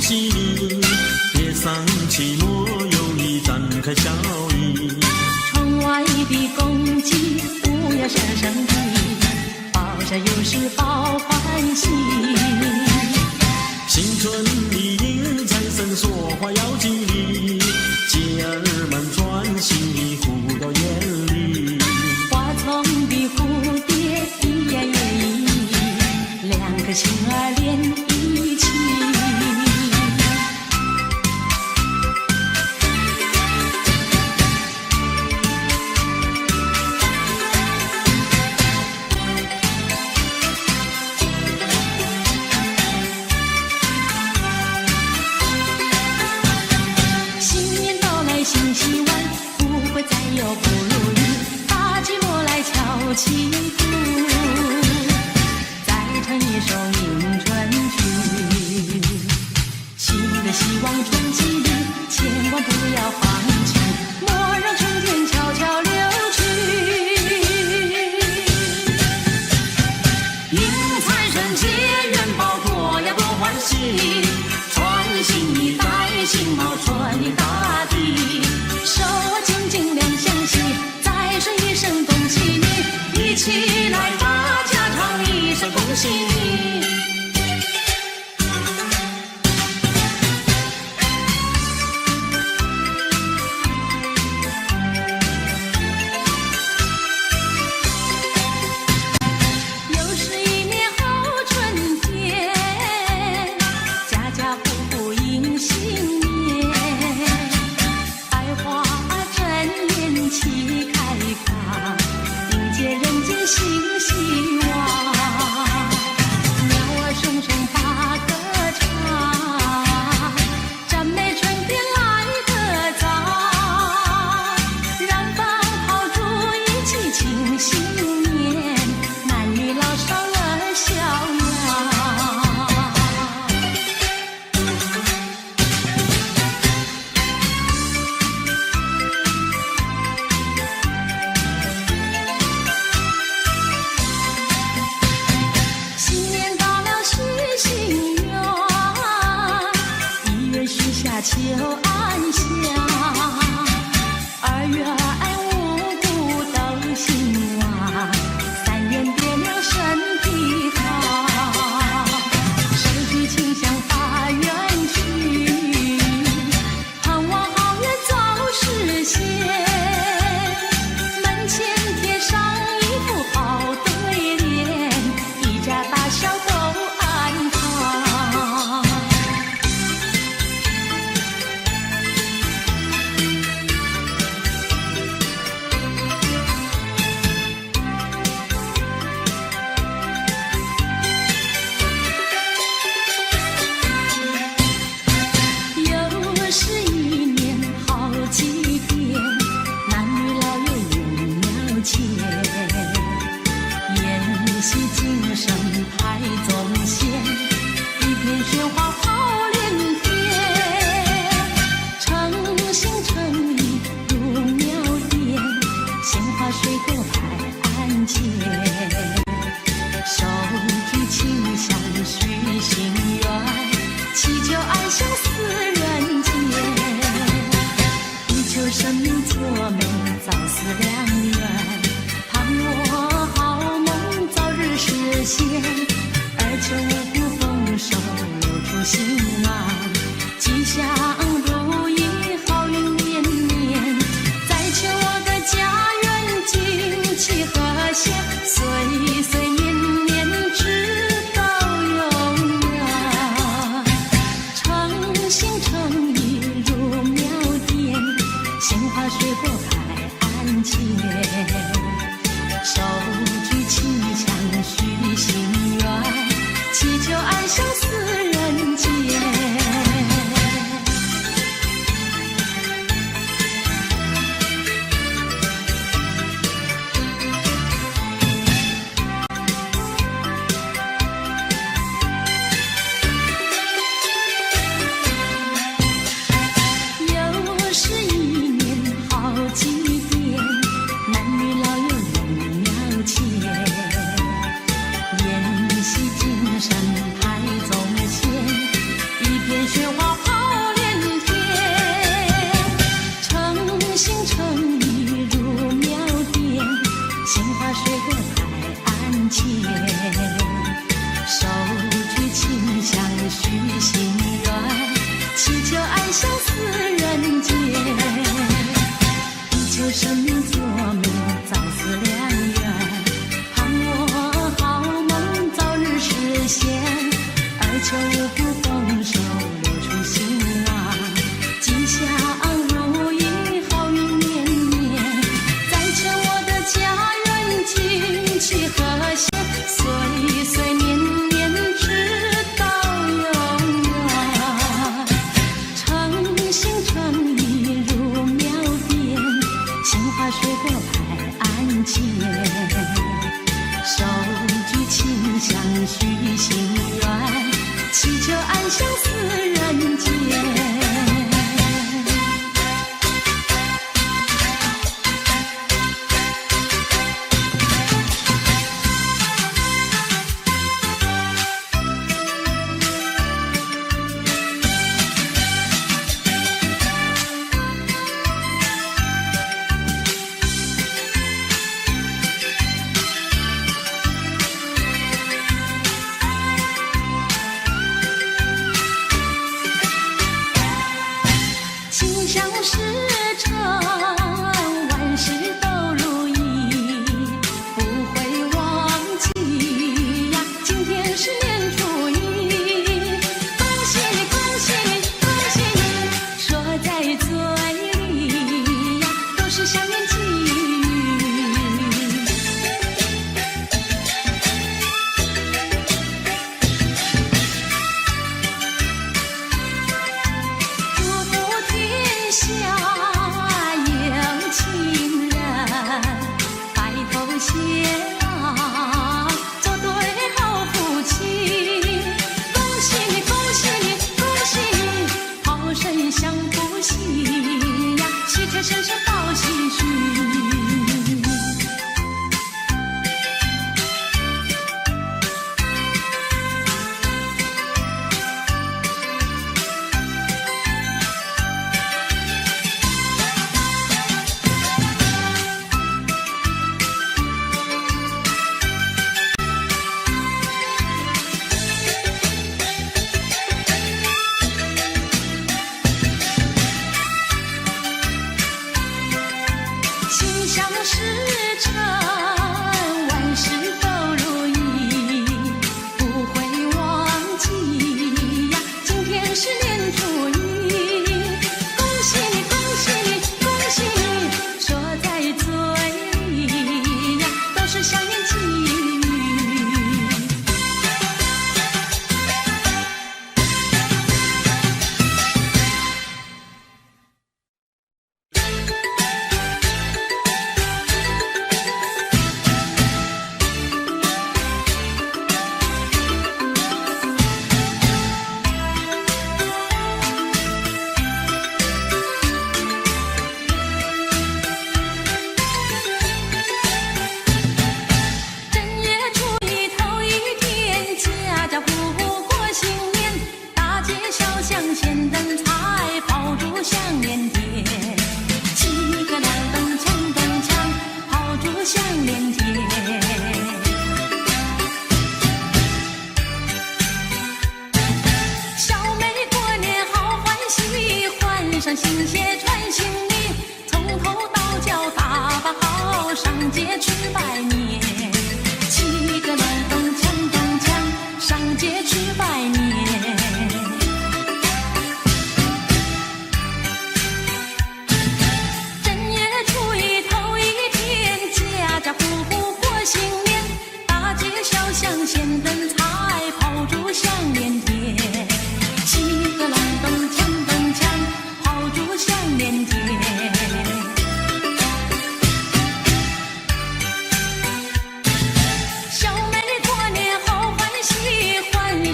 喜你，别丧气，莫有意展开笑意。窗外的公鸡不要声声啼，报晓又是报欢喜。新春里迎财神，说话要吉利，姐儿们专心护到眼里。花丛的蝴蝶一呀也一，两颗心儿连一起。新希望不会再有不如意，把寂寞来敲起鼓，再唱一首迎春曲。新的希望春季里，千万不要放弃，莫让春天悄悄流去。迎财神接元宝，多呀多欢喜，穿新衣戴新帽，春迎大地。手啊紧紧两相惜，再说一声恭喜你，一起来大家唱一声恭喜你。又是一年好春天，家家户户迎新年，百花齐开放，迎接人间新希望。鸟儿声声把歌唱，赞美春天来得早，燃放炮竹一起庆新年，男女老少乐逍遥。秋安详，2月5谷都兴旺，3元别娘身体好，手举清香发愿去，盼望好愿早实现，门前贴上一副好对联，一家大小都安康。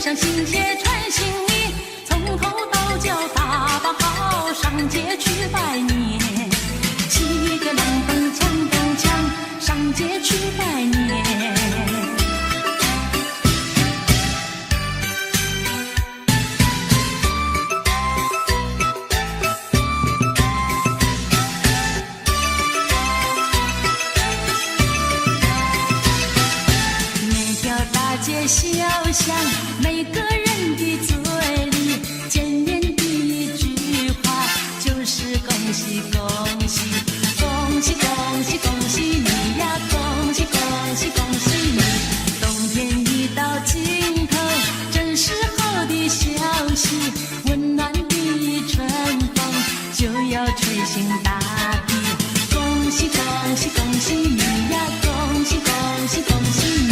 上新鞋穿新衣，从头到脚打扮好，上街去拜年。骑个冷蹦锵蹦锵，上街去拜年。街小巷，每个人的嘴里见面第一句话就是恭喜恭喜，恭喜恭喜恭喜你呀，恭喜恭喜恭喜你。冬天已到尽头，正是好的消息，温暖的春风就要吹醒大地。恭喜恭喜恭喜你呀，恭喜恭喜恭喜你。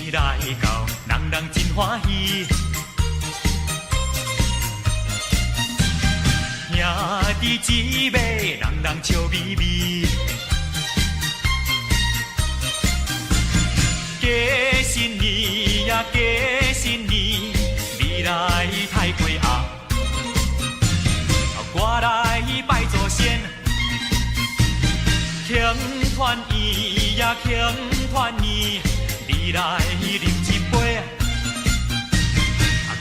年来到，人人真欢喜。兄弟姊妹，人人笑眯眯。过新年呀，过新年，你来太过啊！我来拜祖先，庆团圆呀，庆团圆，你来饮一杯，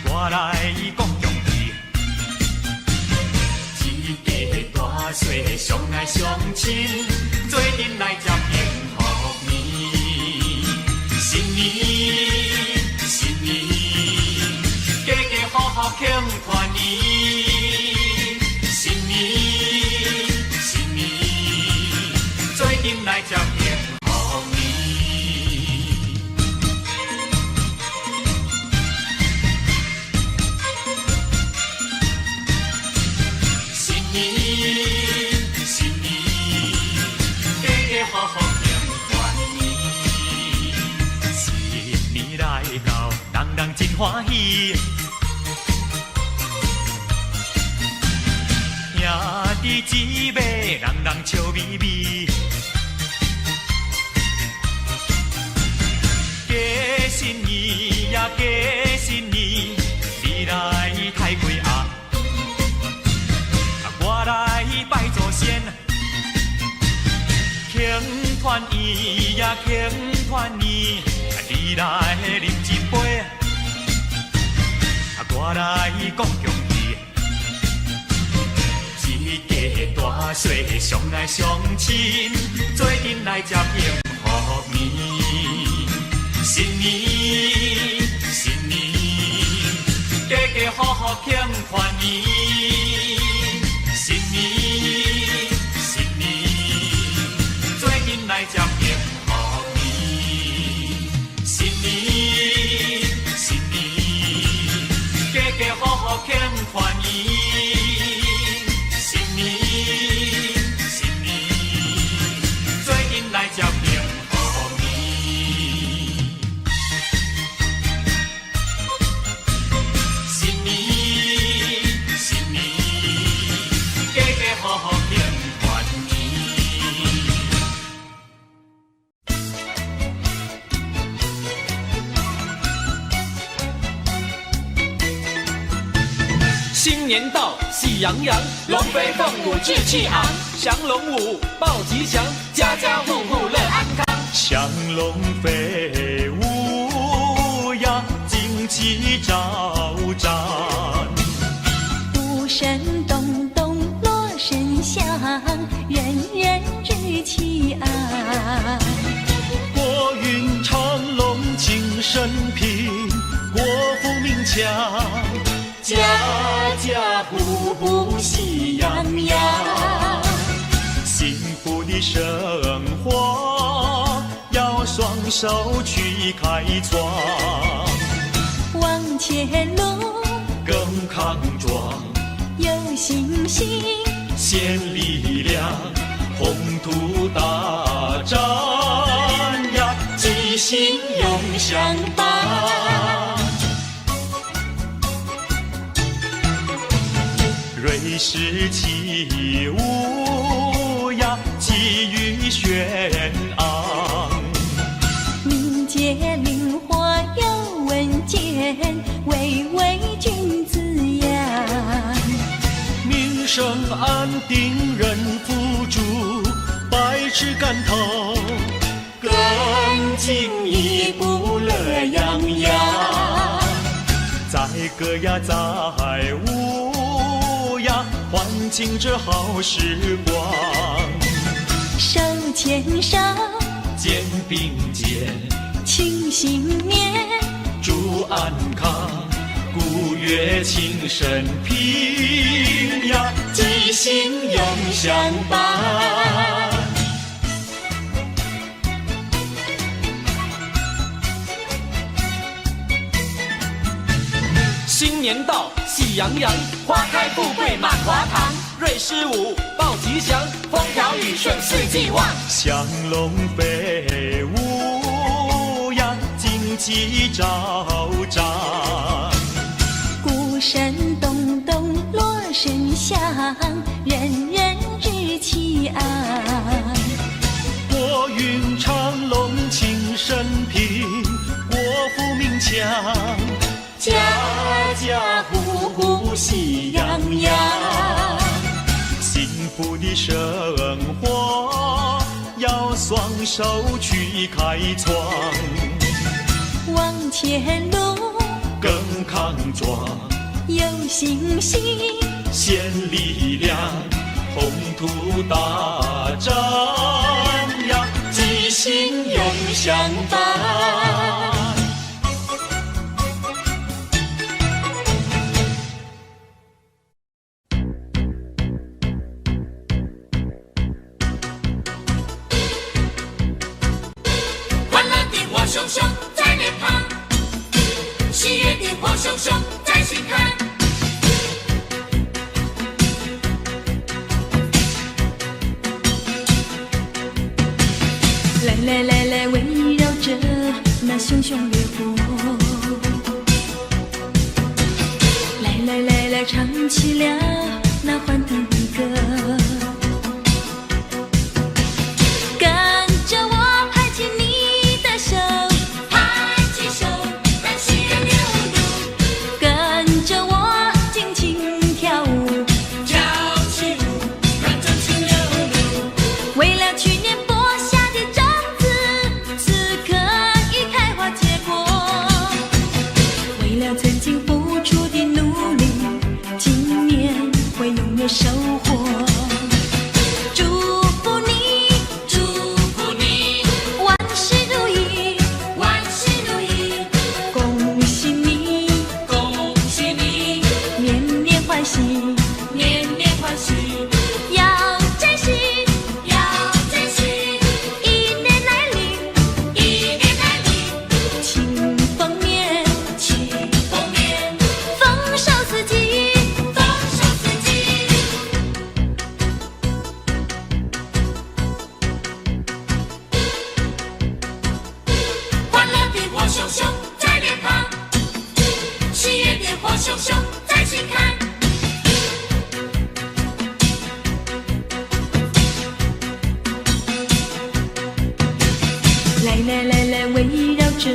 我来讲恭喜。一家大小相爱相亲，做阵来接幸福年。新年，新年，家家户户庆团圆。新年，新年，做阵来接幸福年。新年，新年，家家户户庆团圆。新年来到，人人真欢喜。兄弟姊妹，人人笑眯眯。过新年呀，过新年，你来太过啊！我来拜祖先，庆团圆呀，庆团圆，你来饮一杯，我来讲恭喜。一家大小相爱相亲，做阵来接幸福年。新年，新年，家家户户庆团圆。新年，新年，做阵来接幸福年。新年，新年，家家户户庆团圆。来接幸福年，新年，新年，家家户户庆团圆。新年到，喜洋洋，龙飞凤舞志气昂，降龙舞报吉祥，家家户户乐安康。祥龙飞舞呀，旌旗招展。鼓声咚咚锣声响，人人志气昂。国运长隆精神平，国富民强，家家户户喜洋洋。幸福的生活要双手去开创，往前路更康壮，有信心，献力量，宏图大展呀，吉星永相伴。瑞士起舞呀，气宇轩昂。民间灵活有稳健，巍巍君子扬。民生安定人富足，百尺竿头更进一步乐洋洋。载歌呀载舞呀，欢庆这好时光。手牵手，肩并肩，庆新年，祝安康，鼓乐庆生平呀，吉星永相伴。新年到，喜洋洋，花开富贵满华堂。瑞士舞报吉祥，风调雨顺四季旺。祥龙飞舞呀，旌喜昭彰。鼓声咚咚锣声响，人人日气安。国运昌隆庆生平，国富民强，家家户户喜洋洋。幸福的生活要双手去开创，往前路更康壮，有信心，献力量，宏图大展呀，吉星永相伴。熊熊在脸庞，喜悦的火熊熊在心坎。来来来来，围绕着那熊熊烈火。来来来来，唱起了那欢腾的歌。收获，祝福你，祝福你，万事如意，万事如意，恭喜你，恭喜你，年年欢喜，年年欢喜，要珍惜，要珍惜，一年来临，一年来临，庆丰年，庆丰年，丰收四季。熊熊在脸庞，喜悦的火熊熊在心坎。来来来来，围绕着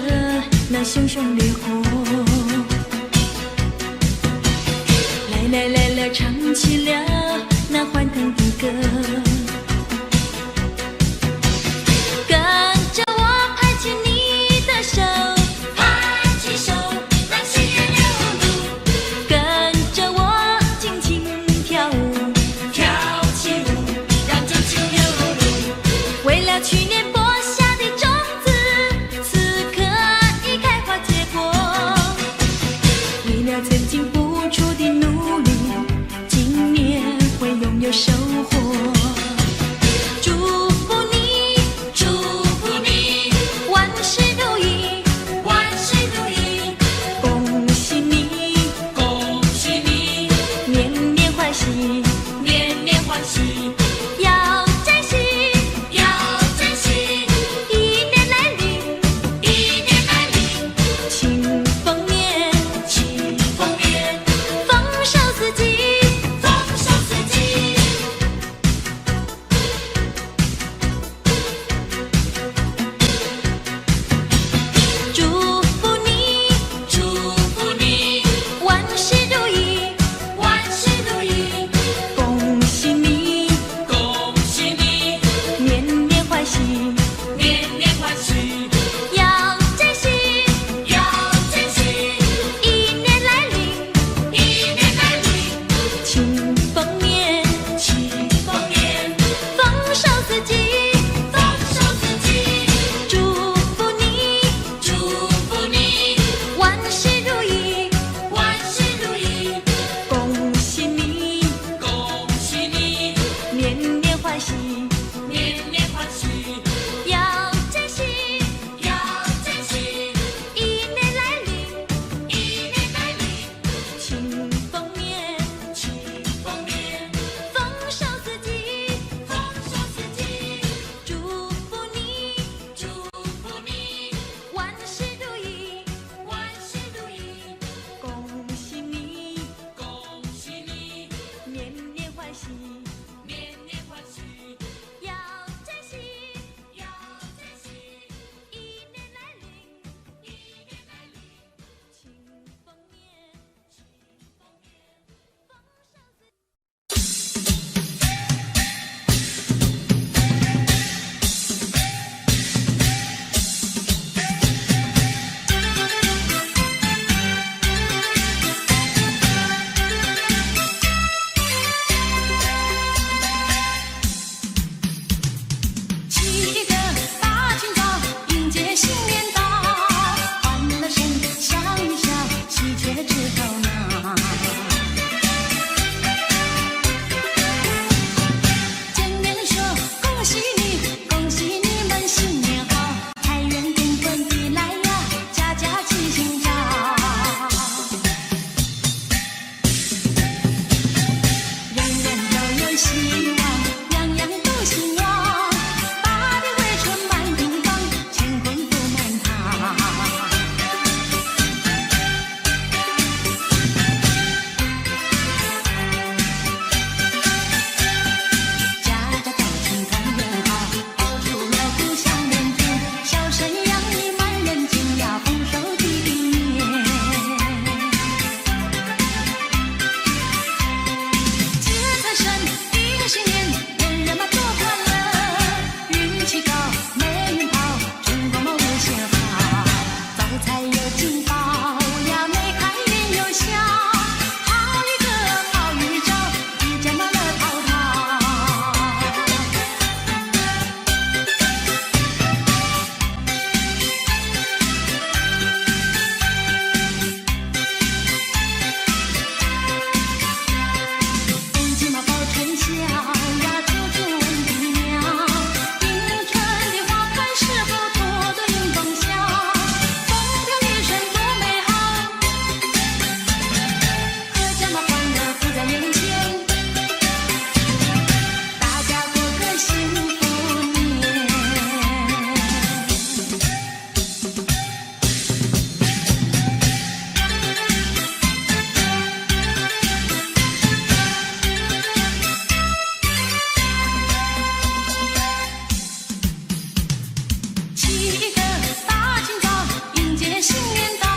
那熊熊烈火。来来来来，唱起了那欢腾的歌。去年播下的种子，此刻已开花结果。为了曾经付出的努力，今年会拥有收获。祝福你，祝福你，万事如意，万事如意，恭喜你，恭喜你，年年欢喜，年年欢喜。要珍惜，要珍惜。起个大清早，迎接新年到，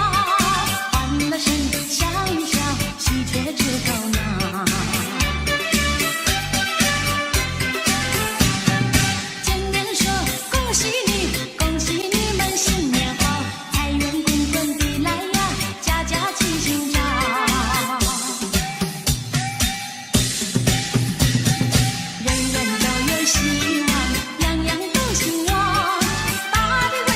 欢乐声，笑一笑，喜鹊枝头闹。见面说恭喜你，恭喜你们新年好，财源滚滚地来呀，家家齐心照。人人都有希望，样样都兴旺，大地为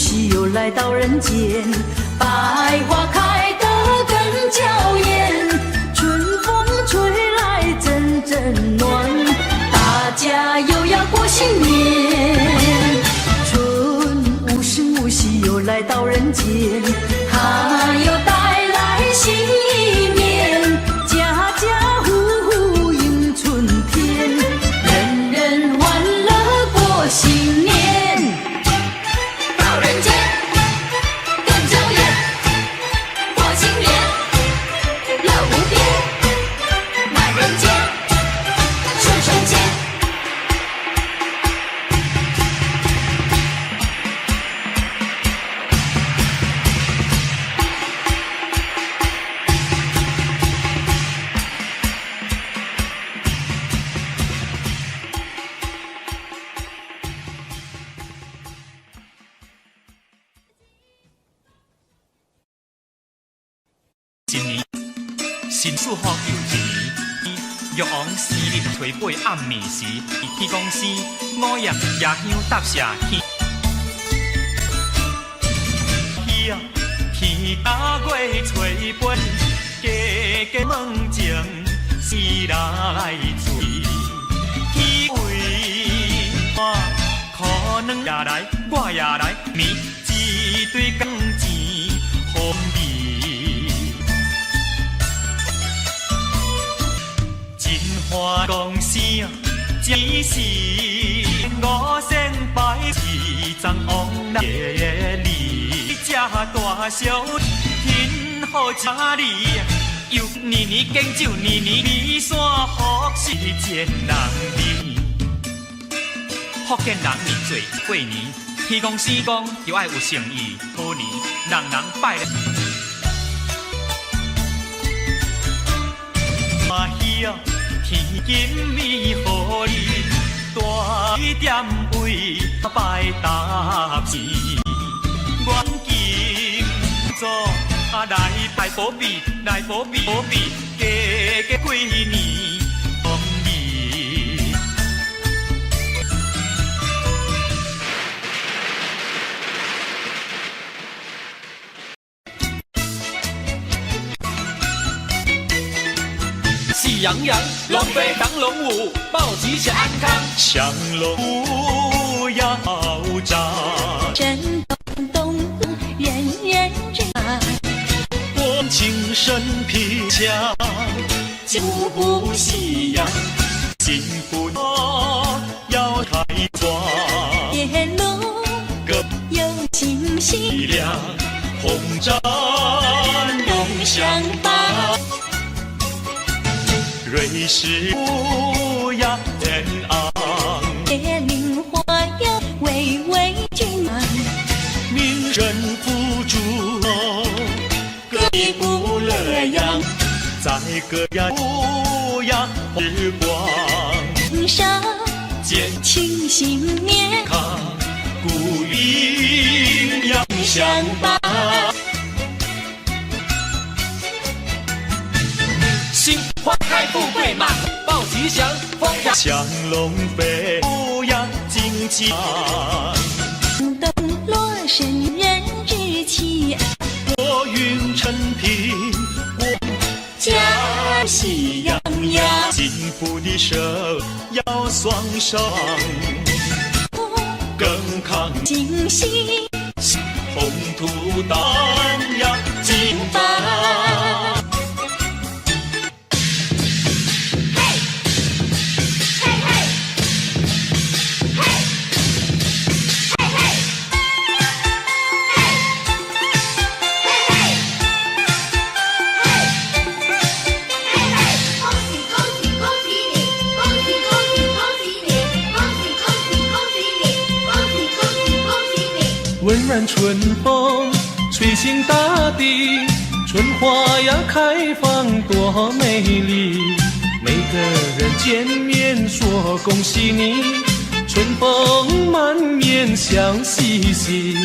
息又来到人间，百花开得更娇艳，春风吹来阵阵暖，大家又要过新年。春无声无息又来到人间，它又带来新一年，家家户户迎春天，人人欢乐过新年。到人间更娇艳，过新年乐无边，满人间顺顺间。新年，新祝福又一年。玉皇生日初八暗暝时，天公生午夜夜香搭社天。天啊，天大月初八，家家问情，时来醉。天为我可能也来，我也来，面一堆工钱红米。花讲声，只是五千拜一张往来里，这大小天好家里，又年年敬酒，年年离山福是前人哩。福建人年做过年，天公生公就爱有诚意，好年人人拜。欢喜啊！天金美好你，大雨点位拜答时，愿金座来拜保庇，来保庇，家家过年丰利。喜洋洋，龙飞当龙舞，报吉祥安康。祥龙舞要扎，震动动，人人知。我精神皮强，就不喜洋，幸福要开创。夜路各有星星，力量红展永相伴。瑞士乌鸦天昂，铁岭花样巍巍俊安，民人付诸各一不乐扬，在各样乌鸦日光，上见庆新年，康古音阳相伴。新花开富贵满，报吉祥，风扬。祥龙飞，乌鸦金鸡。灯落神人之气，国运陈平，家喜洋洋。幸福的手要双手，更抗惊喜宏图荡漾金榜。温暖春风吹醒大地，春花呀开放多美丽。每个人见面说恭喜你，春风满面笑嘻嘻。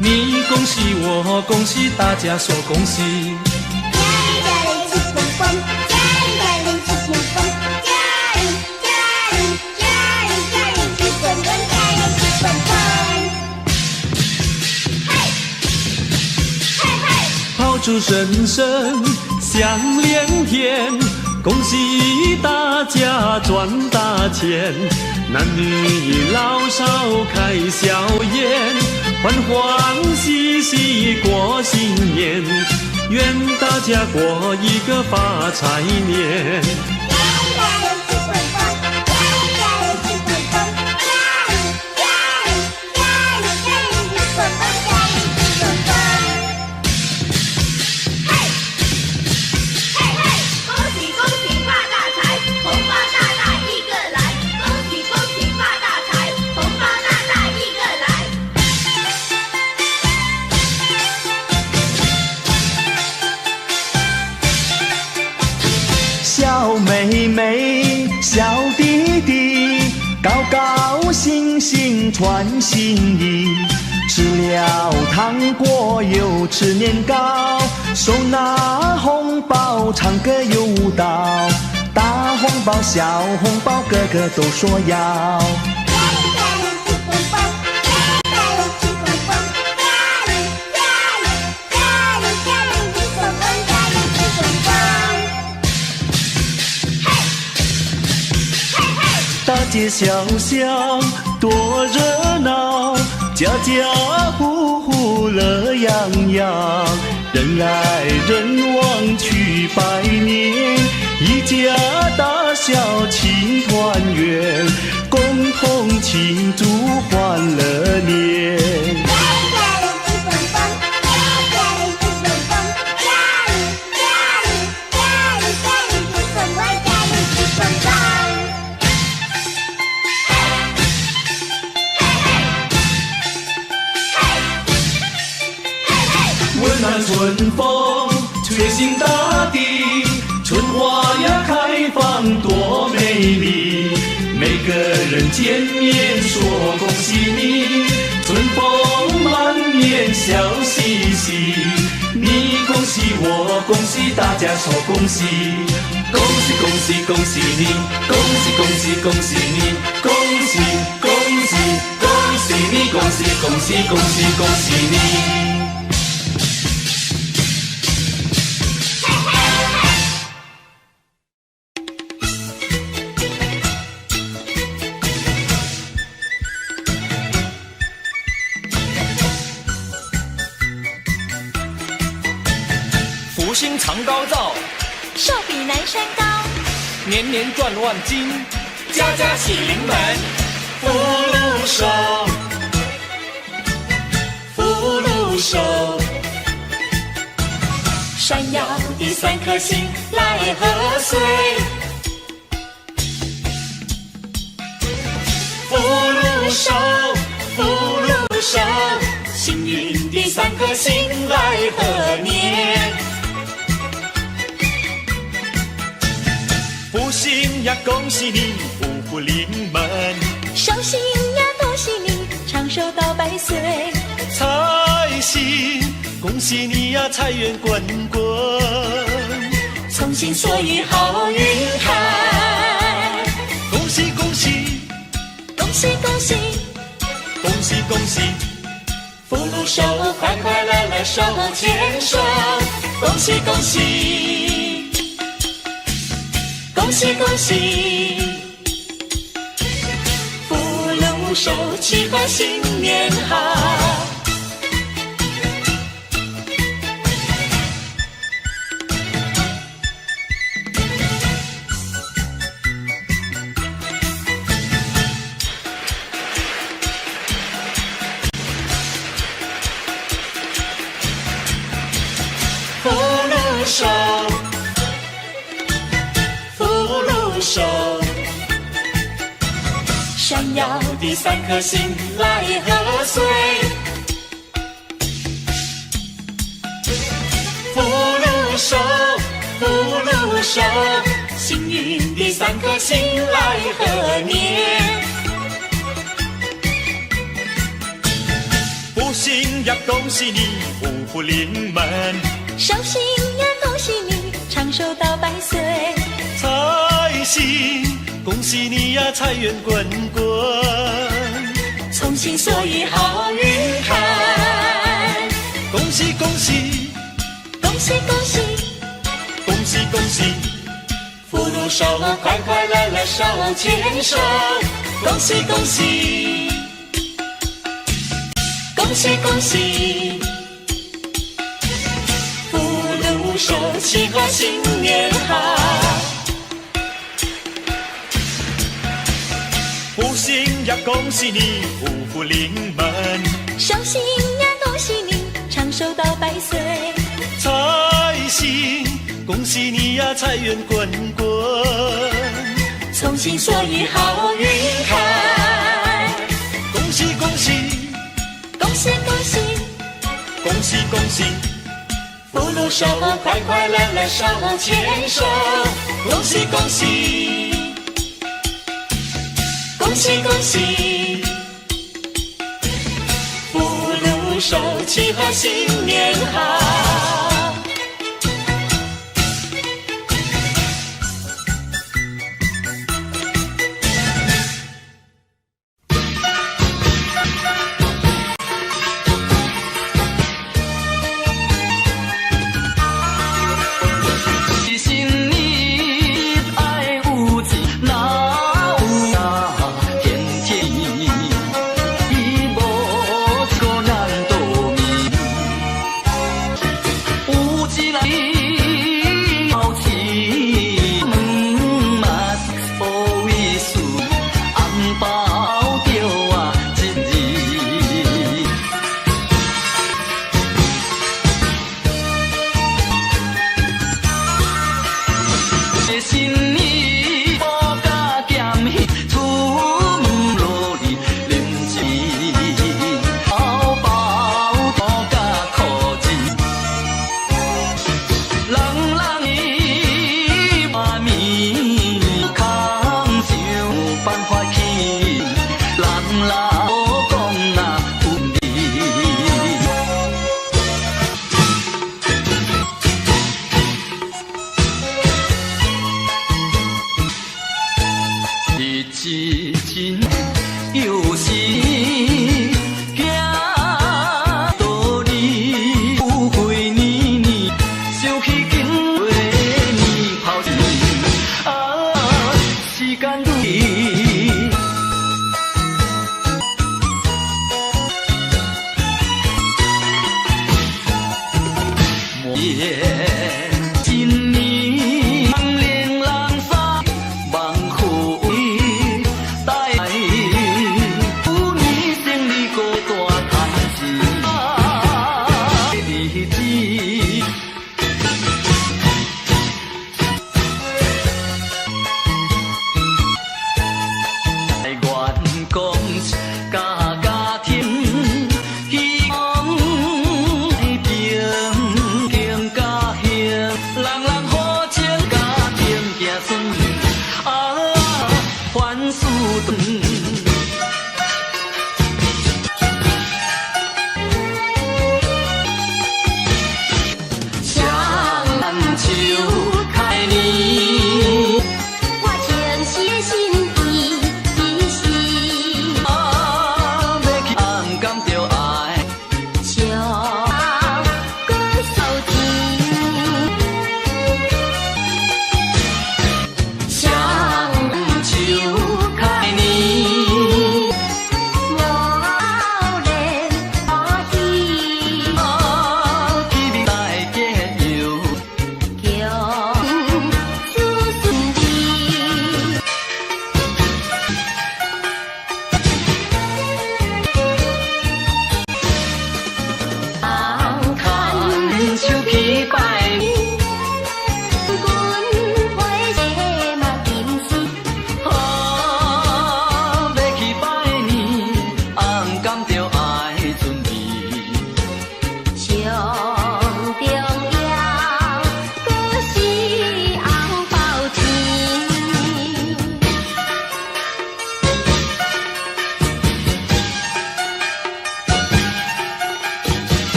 你恭喜我恭喜，大家说恭喜。家人吃蹦蹦，家人吃蹦蹦，家人吃蹦蹦，家人吃蹦蹦。祝神神享连天，恭喜大家赚大钱，男女老少开笑颜，欢欢喜喜过新年，愿大家过一个发财年。小妹妹，小弟弟，高高兴兴传心意，吃了糖果又吃年糕，手拿红包唱歌又舞蹈，大红包小红包个个都说要。大街小巷多热闹，家家户户乐洋洋，人来人往去拜年，一家大小齐团圆，共同庆祝欢乐年。温暖春风吹醒大地，春花呀开放多美丽，每个人见面说恭喜你，春风满面笑嘻嘻，你恭喜我恭喜大家说恭喜，恭喜恭喜恭喜你，恭喜恭喜恭喜你，恭喜恭喜恭喜你，恭喜恭喜恭喜恭喜你。福星常高照，寿比南山高，年年赚万金，家家喜临门，福禄寿，福禄寿。闪耀的三颗星来贺岁，福禄寿，福禄寿。幸运的三颗星来贺年，福星呀恭喜你，福福临门，寿星呀恭喜你，长寿到100岁，财星恭喜你呀财源滚滚，从心所欲好运开，恭喜恭喜恭喜恭喜恭喜恭喜，福禄寿快快乐乐手牵手，恭喜恭喜恭喜恭喜，福禄寿祈贺新年好。福禄寿，福禄寿，闪耀的三颗星来贺岁，福禄寿，福禄寿，幸运的三颗星来贺年，福星呀恭喜你，福福临门，寿星呀恭喜你，长寿到100岁，财星恭喜你呀财源滚滚，从心所欲好运开，恭喜恭喜恭喜恭喜，恭喜恭喜，福禄寿，快快乐乐手牵手，恭喜恭喜，恭喜恭喜，福禄寿，喜贺新年好。福星呀，恭喜你，福福临门；寿星呀，恭喜你，长寿到100岁。财星，恭喜你呀，财源滚滚，从心所欲好运开。恭喜恭喜，恭喜恭喜，恭喜恭喜，福禄寿，快快乐乐手牵手，恭喜恭喜，恭喜恭喜，福禄寿，喜贺新年好。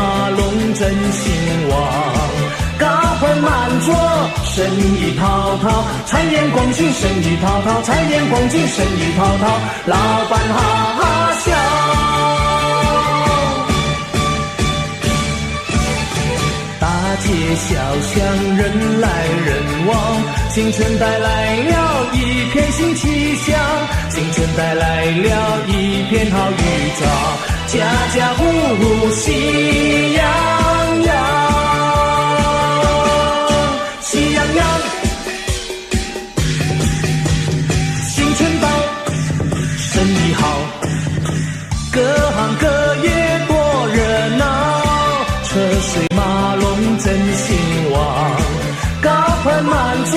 马龙真兴旺。高朋满座，生意滔滔，财源广进，生意滔滔，财源广进，生意滔滔，老板哈哈笑。大街小巷人来人往，新春带来了一片新气象，新春带来了一片好预兆，家家户户喜洋洋，喜洋洋。新春到，生意好，各行各业多热闹，车水马龙真兴旺，高朋满座，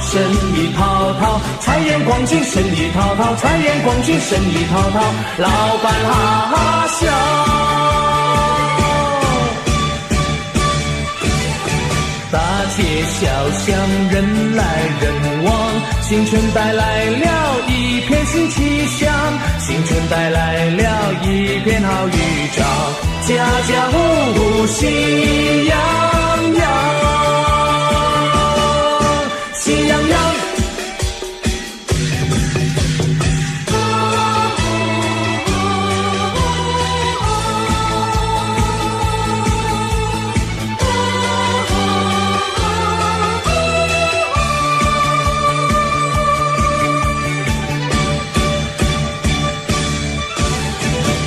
生意滔滔，财源广进，生意滔滔，财源广进，生意滔滔，老板哈哈笑。大街小巷人来人往，新春带来了一片新气象，新春带来了一片好预兆，家家户户喜洋洋，喜洋洋。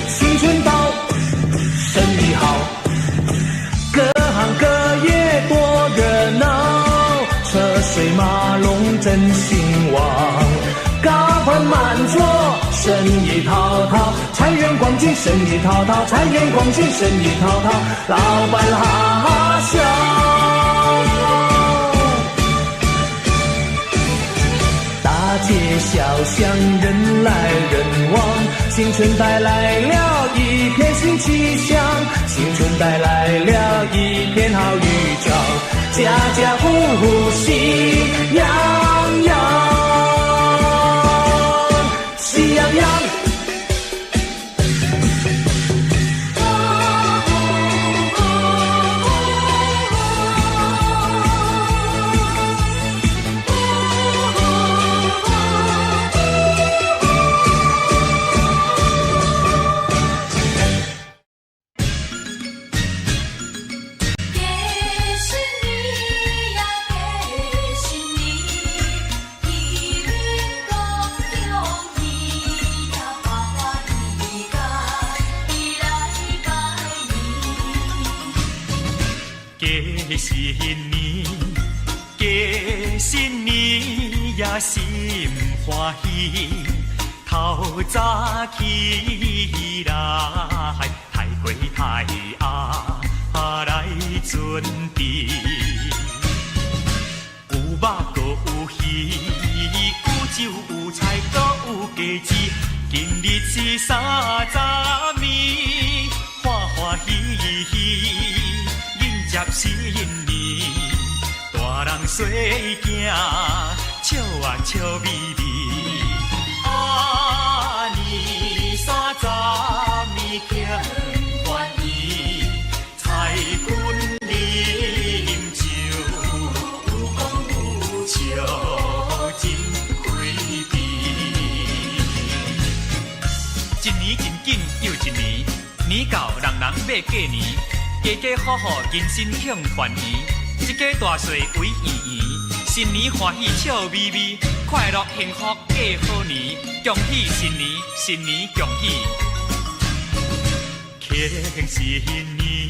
新春到，生意好，各行各业多热闹，车水马龙真兴旺，高朋满座，生意滔滔，财源广进，生意滔滔，财源广进，生意滔滔，老板哈哈笑。大街小巷人来人往，新春带来了一片新气象，新春带来了一片好预兆，家家户户喜洋洋，喜洋洋。过新年，过新年呀心欢喜，透早起来，太过太鸭来准备，有肉搁有鱼，有酒有菜搁有鸡子，今日是30暝，欢欢喜喜。接新年，大人细囝笑啊笑眯眯，年30暝庆欢喜，财君啉酒，有讲有笑真开胃。一年真紧又一年，年到人人要过年。家家户户人心庆团圆，一家大细围圆圆，新年欢喜笑眯眯，快乐幸福过好年，恭喜新年，新年恭喜，庆新年，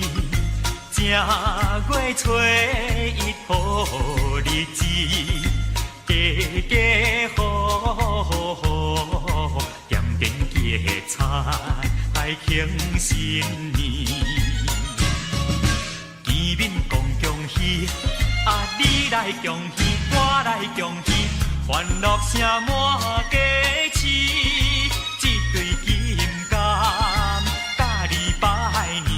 正月初一好日子，家家户户点点结彩庆新年。见面讲恭喜，你来恭喜，我来恭喜，欢乐声满家市，一对金柑甲你拜年，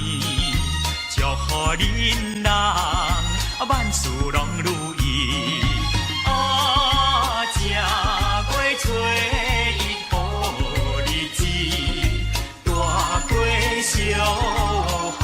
祝福恁人万事拢如意。正月初一好日子，大过小下。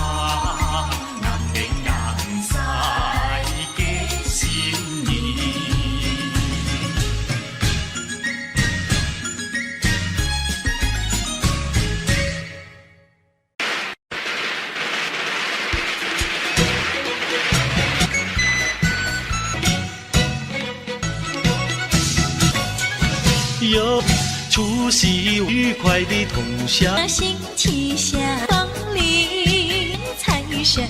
有除夕愉快的同享。星期下风里财神，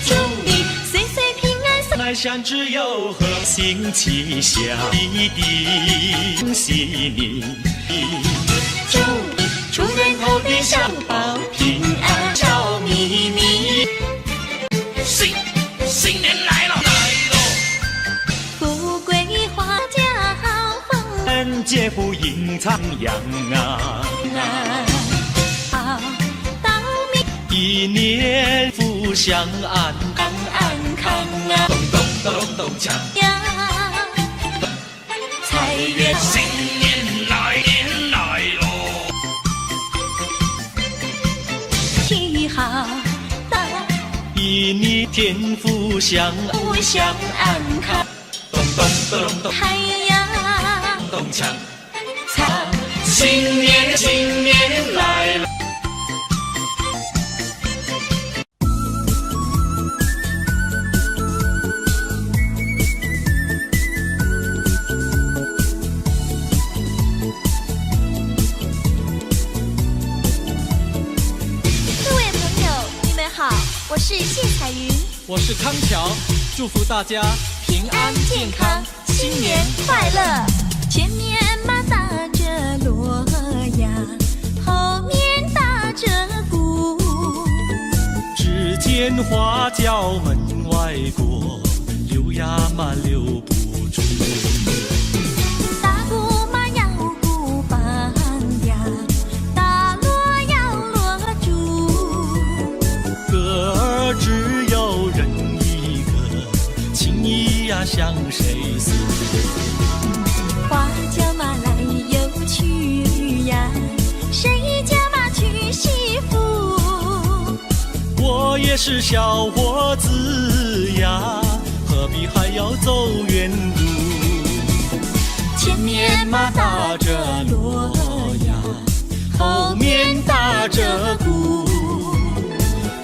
祝你岁岁平安。来相只有和星期下，弟弟恭喜你，祝你出人头地小宝平安，笑眯眯。新年来了，富贵花家丰姐夫迎苍阳啊，好到明一年福享安康康啊咚咚咚咚锵，呀，财源新年来喽，体好到一年天福享不享安康，咚咚咚咚太阳咚锵，财新年来了。各位朋友，你们好，我是谢彩云，我是康桥，祝福大家平安健康，新年快乐！前面马打着锣呀，后面打着鼓，只见花轿门外过，溜呀嘛溜不住。打鼓嘛要鼓棒呀，打锣要锣珠，歌儿只有人一个，情意呀向谁诉？花轿嘛来又去呀，谁家嘛娶媳妇？我也是小伙子呀，何必还要走远路？前面嘛打着锣呀，后面打着鼓，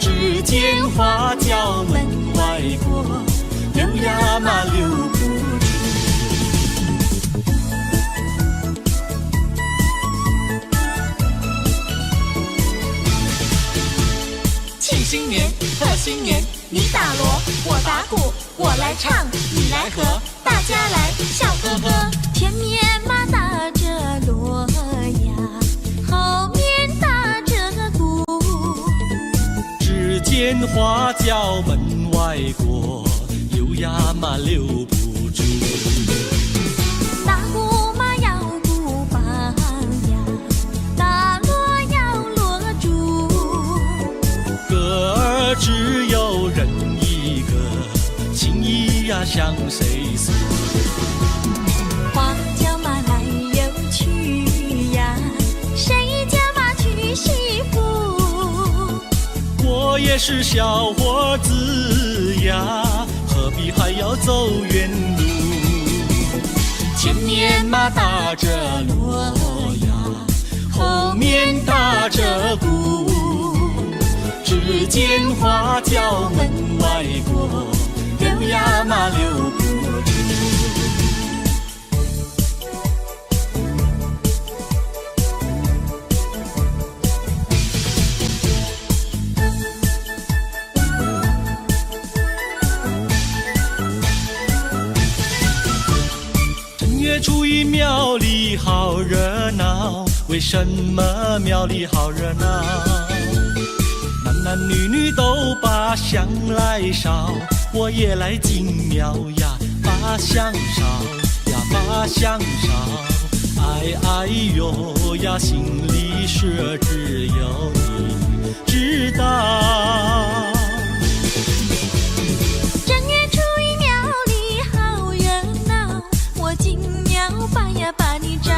只见花轿门外过，溜呀嘛溜不住。庆新年贺新年，你打锣，我打鼓，我来唱，你来和，大家来笑呵呵。前面嘛打着锣呀，后面打着鼓，只见花轿门外过，溜呀嘛溜不住。打鼓嘛要鼓棒呀，打锣要锣珠，歌儿只有人一个，情意呀向谁诉？花轿嘛来又去呀，谁家嘛娶媳妇？我也是小伙子呀，何必还要走远路？前面嘛打着锣呀，后面打着鼓，只见花轿门外过，溜呀嘛溜不住。正月初一庙里好热闹，为什么庙里好热闹？男男女女都把香来烧，我也来进庙呀，把香烧呀，把香烧。哎哎呦呀，心里事只有你知道。正月初一庙里好热闹，我进庙把呀把你找，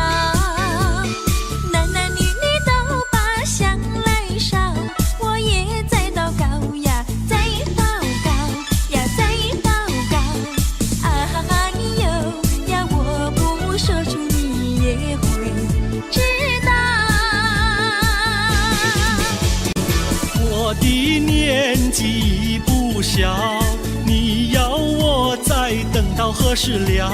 男男女女都把香来烧，我也在祷告呀，在祷告呀，在祷告。啊哈哈你有呀，我不说出你也会知道。我的年纪不小，你要我再等到何时了？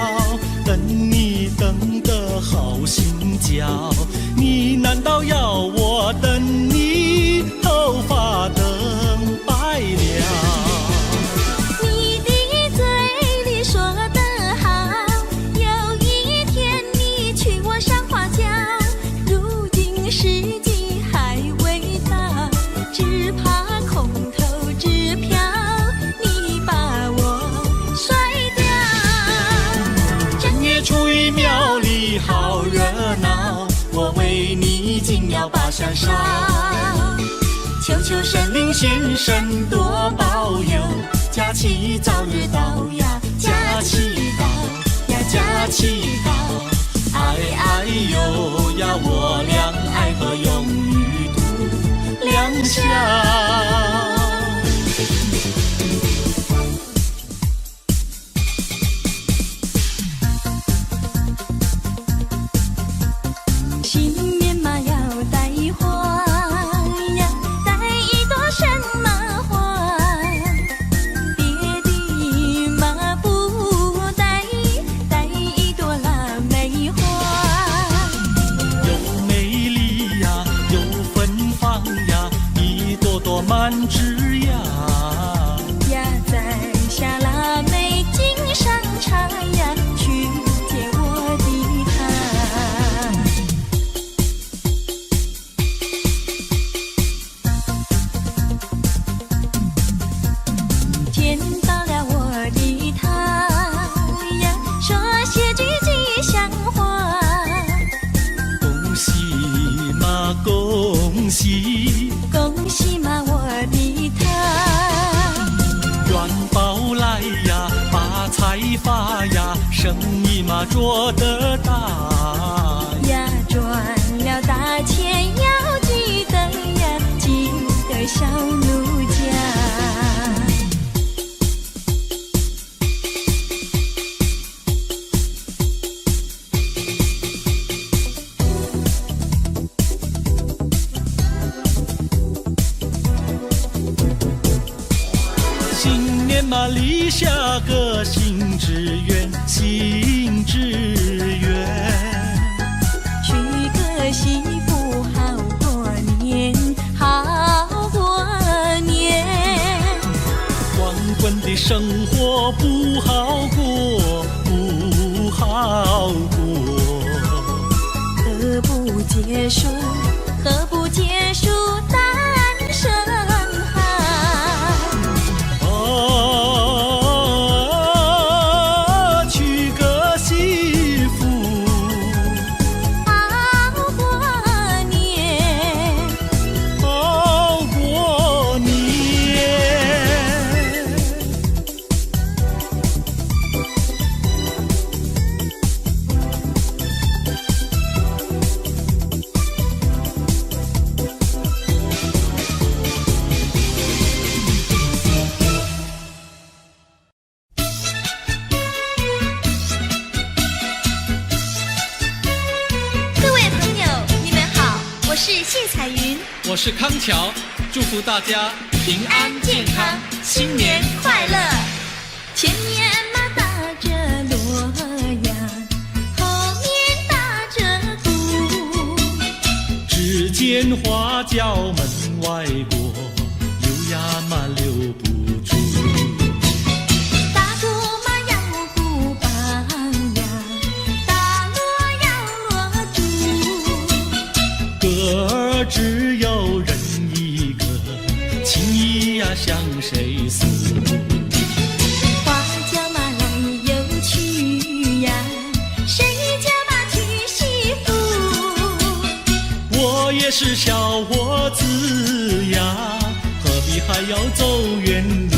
等你等得好心焦，你难道要我等你头发等白了？你的嘴里说得好，有一天你娶我上花轿，如今时机还未到，只怕空头支票你把我甩掉。正月初一庙里好热闹，我为你进了八扇烧，求求神灵先生多保佑，假期早日到呀，假期到呀，假期到，哎哎呦呀，我俩爱河永与度良宵。新年嘛要带花呀，带一朵什么花？别的嘛不带，带一朵腊梅花。又美丽呀，又芬芳呀，一朵朵满枝桠。呀，在下腊梅敬上茶呀，去接我的他。见到了我的他呀，说些句吉祥话。恭喜嘛，恭喜，恭喜嘛我的他，元宝来呀，发财发呀，生意嘛做得大呀赚了大钱要记得呀，记得小奴家。新年嘛立下个新志愿，新志愿。娶个媳妇好过年，好过年。光棍的生活不好过，不好过。何不结束，何不结束单身汉？娶个媳妇好过年，好过年。各位朋友，你们好，我是谢彩云，我是康桥，祝福大家平安健康，新年快乐。前面嘛打着锣呀，后面打着鼓，只见花轿门外过，留呀嘛留不住。打鼓嘛要鼓棒呀，打锣要锣鼓。歌儿只有人一个，情谊呀向谁诉？花轿嘛来又去呀，谁家嘛娶媳妇？我也是小伙子呀，何必还要走远路？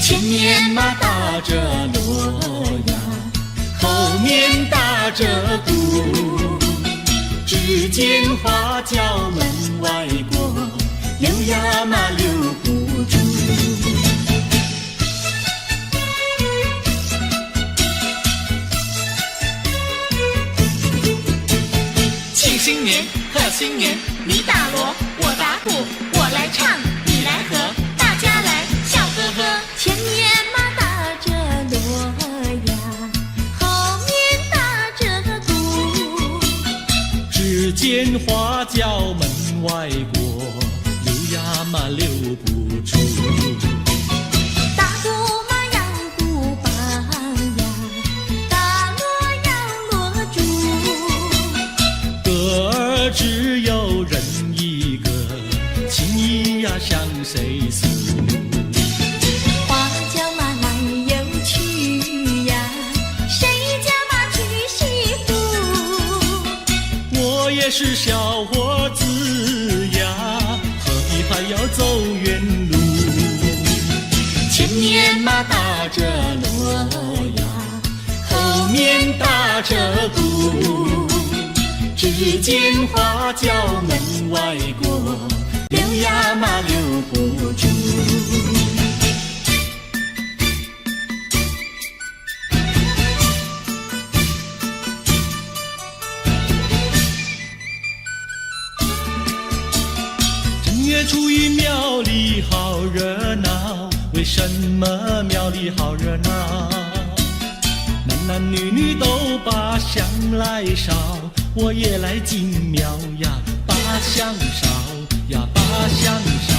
前面嘛打着锣呀，后面打着鼓，只见花轿门外过，留呀嘛留不住。庆新年，贺新年，你打锣，我打鼓，我来唱，你来和，大家来笑呵呵。前面嘛打着锣呀，后面打着花轿门外过，溜呀嘛溜不出。大鼓嘛要鼓棒呀，大锣要锣珠。歌儿只有人一个，情意呀向谁诉？花轿嘛来又去呀，谁家嘛娶媳妇？我也是小伙子呀，何必还要走远路？前面嘛打着锣呀，后面打着鼓。只见花轿门外过，溜呀嘛溜不住。正月初一庙里好热闹，为什么庙里好热闹？男男女女都把香来烧，我也来进庙呀，把香烧呀，把香烧。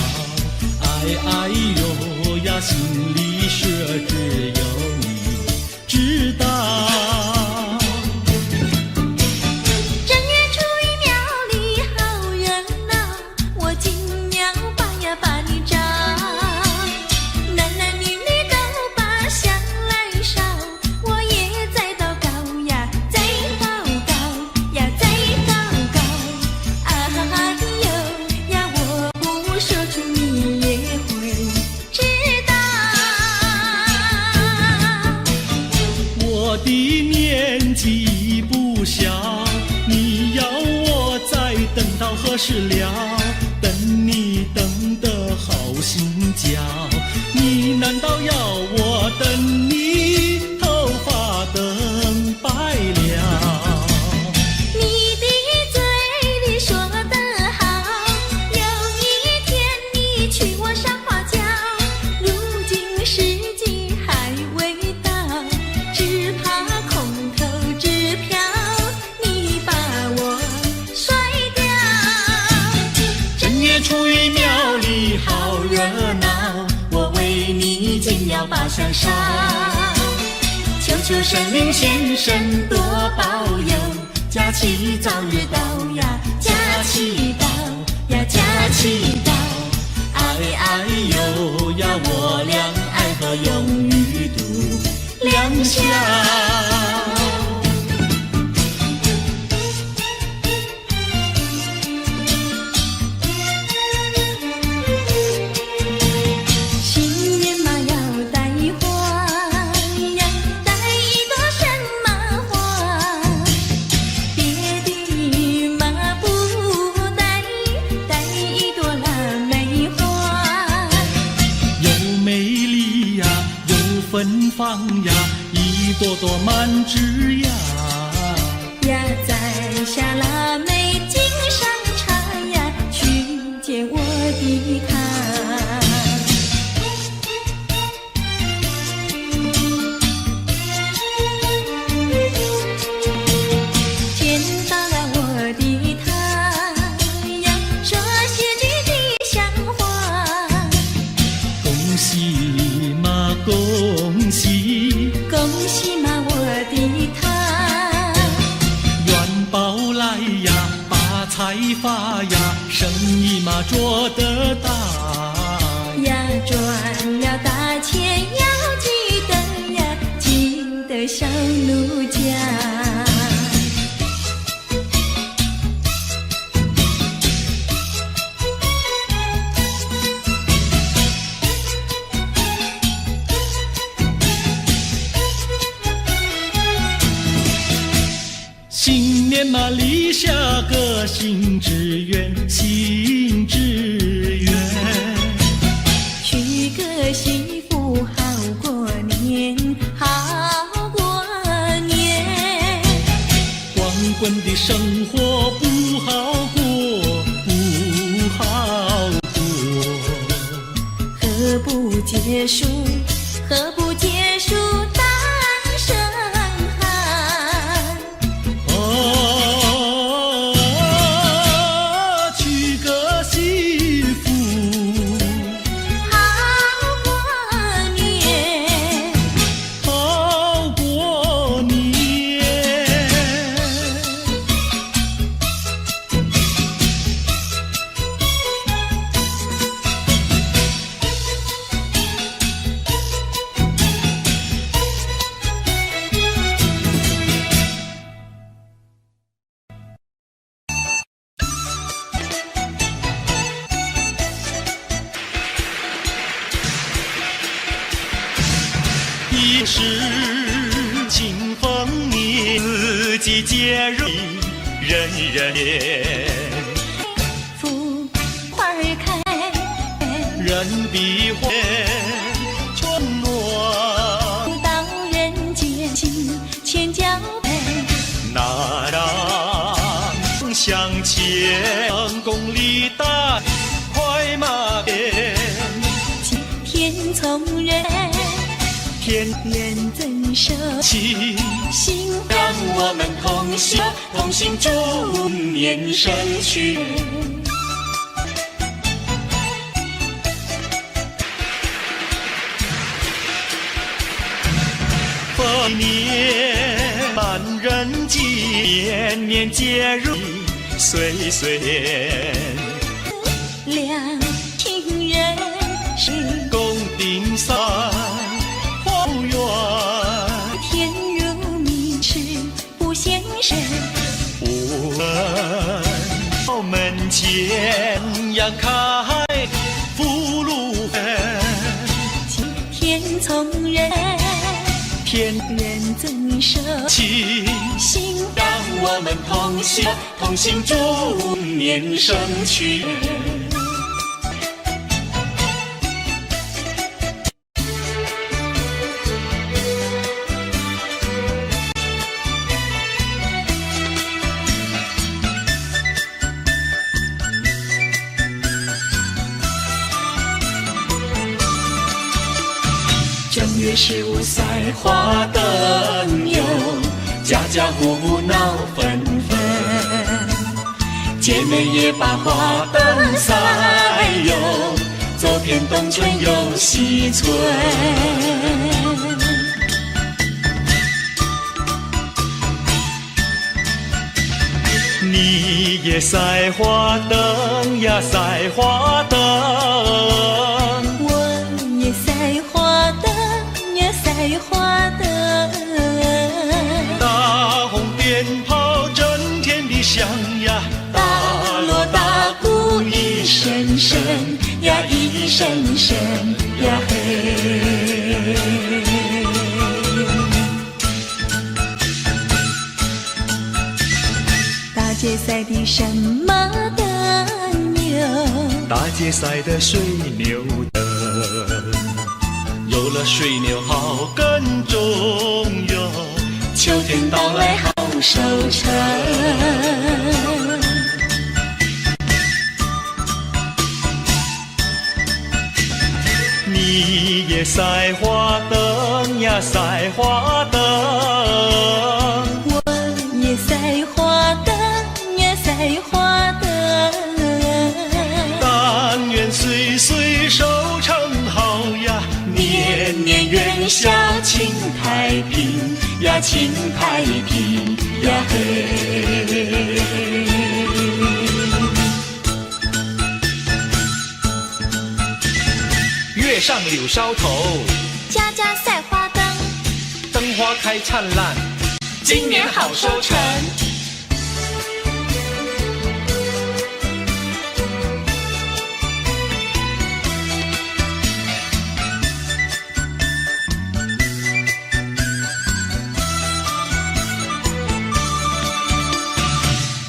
哎哎呦呀，心里说只有你知道。正月初一庙里好热闹，我进庙把呀把你找。男男女女都把香来烧，我也在祷告呀，在祷告呀，在祷告。哎呦呀，我不说出你也会知道。我的年纪不小，你要我再等到何时了？等你等得好心焦，你难道要我等你头发等白了？你的嘴里说得好，有一天你娶我上花轿，如今时机还未到，只怕空头支票你把我甩掉。正月初一庙里好热闹，我为你进庙把香烧，求求神灵先生多保佑，佳期早日到呀，佳期到呀，佳期到。哎哎呦呀，我俩爱河永远度良宵。新年嘛要带花呀，带一朵什么花？别的嘛不带，带一朵腊梅花。又美丽呀，又芬芳呀，一朵朵满枝呀。呀，摘下腊梅敬上茶呀，去见我的他。见到了我的他呀，说些句吉祥话。恭喜嘛恭喜，恭喜嘛我的他，元宝来呀，发财发呀，生意嘛做得大。呀赚了大钱要记得呀，记得小奴家。新年嘛立下个新志愿，新志愿。娶个媳妇好过年，好过年。光棍的生活不好过，不好过。何不结束？何不结束单身汉？哦，一世清风你四季节日人人言，富花儿开，人比花春暖，到人间情千交配。那让向前功力大，快马鞭，天从人，天人怎舍起，心让我们同行祝年生去。丰年满人间，年年节日岁岁年。两情人是共顶山荒原，天如明赤不显身，我门前阳开福禄分，天从人，天人怎舍起，心让我们同行祝年生去。正月15赛花灯游，家家户户闹纷纷，姐妹也把花灯赛游，走遍东村又西村。你也赛花灯呀，赛花灯。我也赛花灯呀，赛花灯。大红鞭炮震天的响呀，大锣大鼓一声声呀，一声声呀嘿。大街赛的什么灯哟？大街赛的水牛灯，有了水牛好耕种哟，秋天到来好收成。你也赛花灯呀，赛花灯。我也赛花灯呀，赛花灯。但愿岁岁收成好呀，年年元宵庆太平呀，庆太平呀嘿。月上柳梢头，家家赛花灯，灯花开灿烂，今年好收成。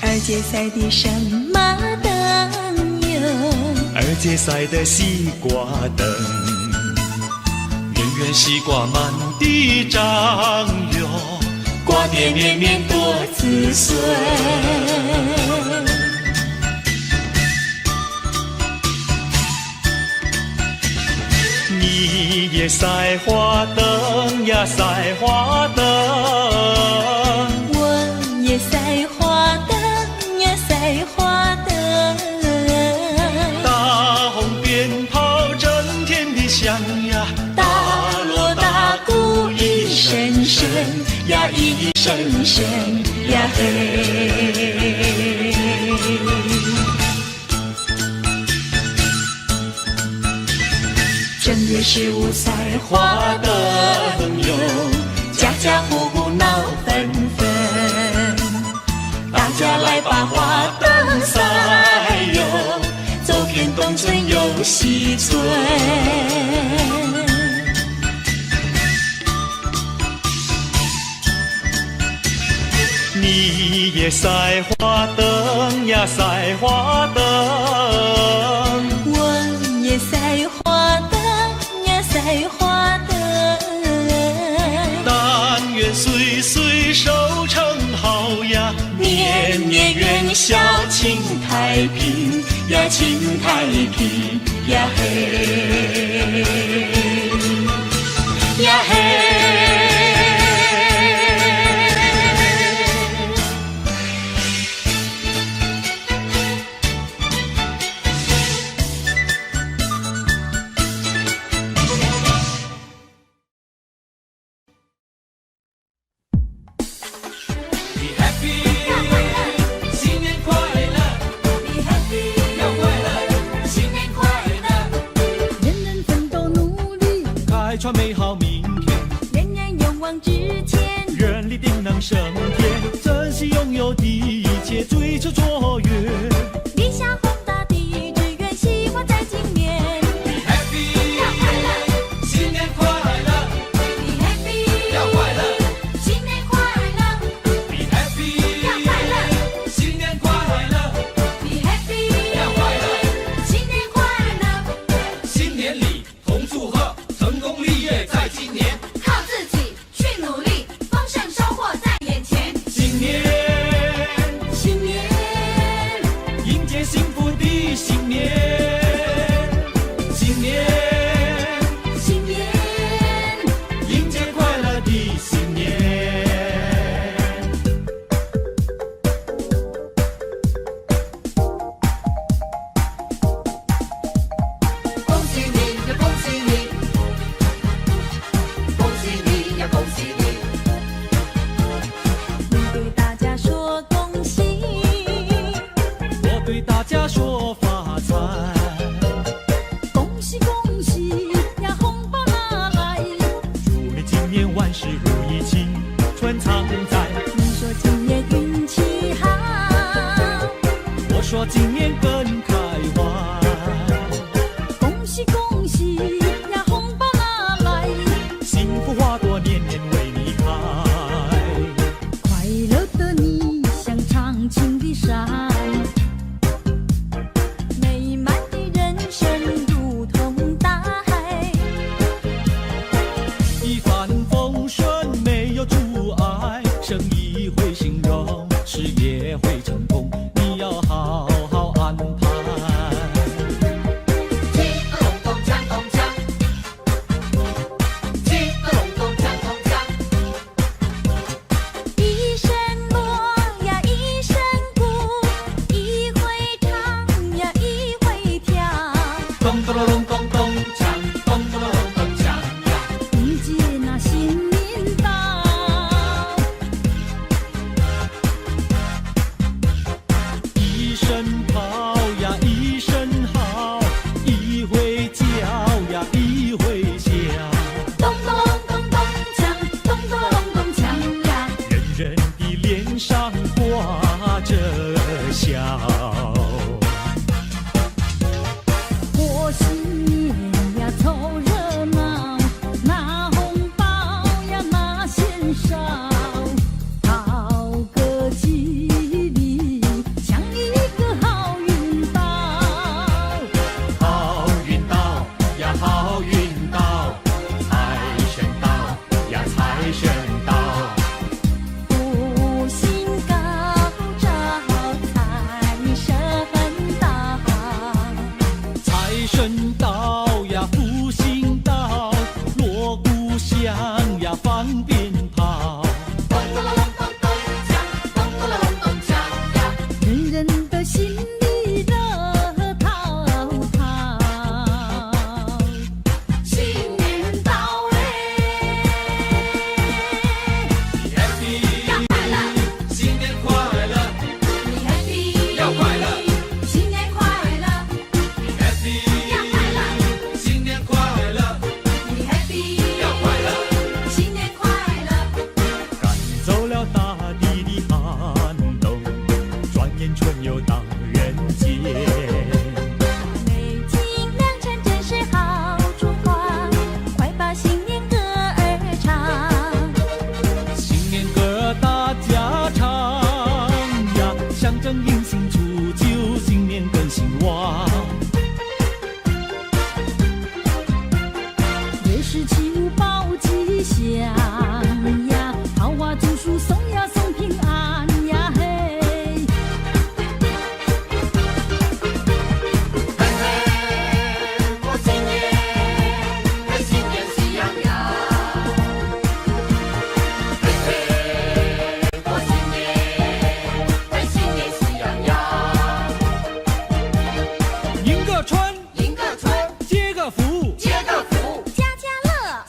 二街赛的什么灯哟？二街赛的西瓜灯，圆圆西瓜满地长哟，瓜爹绵绵多子孙。你也赛花灯呀，赛花灯。我也赛花灯呀，赛花灯。大红鞭炮震天的响呀，大锣大鼓一声声呀，一声声呀嘿。正月15赛花灯哟，家家户户闹纷纷。大家来把花灯赛哟，走遍东村又西村。你也赛花灯呀，赛花灯。我也赛花灯呀，赛花灯。但愿岁岁收成好呀，年年元宵庆太平呀，庆太平呀嘿呀嘿。传美好明天，人人勇往直前，人力定能升天，珍惜拥有的一切，追求卓越。立下宏大的志愿，希望在今年。Be happy， 要快乐，新年快乐。Be happy， 要快乐，新年快乐。 Be happy， 要快乐，新年快乐。 Be happy， 要快乐，新年快乐。新年里同祝贺，成功立业在今年。靠自己去努力，丰盛收获在眼前。新年，新年，迎接幸福的新年，新年，新年，迎接快乐的新年。恭喜你呀，恭喜你，恭喜你呀，恭喜你。你对大家说恭喜，我对大家说发财，恭喜恭喜呀，红包拿来。祝你今年万事如意，青春常在。你说今年运气好，我说今年更开怀。恭喜恭喜呀，红包拿来。幸福花朵年年为你开，快乐的你像长青的山，美满的人生如同大海。一帆风顺没有阻碍，生意会兴隆，事业会成功，你要好好安排。咚咚锵咚锵，咚咚锵。是祈福报吉祥呀，好话祝福送呀送平安呀嘿。过新年，嘿新年喜洋洋，嘿嘿过新年，嘿新年喜洋洋，迎个春，迎个春，接个福，接个福，家家乐，